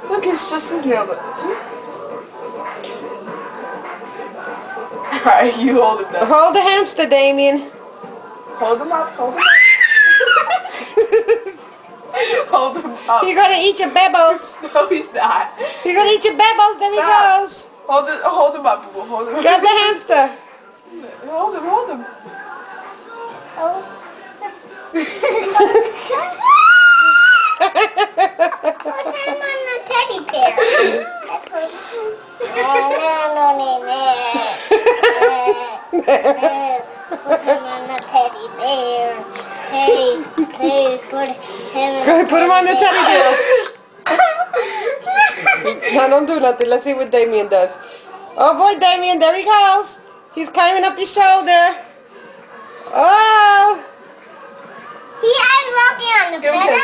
Look, it's just his nail. See? Alright, you hold him down. Hold the hamster, Damien. Hold him up, hold him up. Hold him up. You're gonna eat your bebbles. No, he's not. You're gonna eat your bebbles. There he goes. Hold him up, boo. Hold him up. Grab the hamster. Hold him. Oh. Put him on the teddy bear. Put him on the teddy bear. Hey, put him on the teddy bear. No, don't do nothing. Let's see what Damien does. Oh boy, Damien, there he goes. He's climbing up your shoulder. Oh! He is walking on the pillow. Give him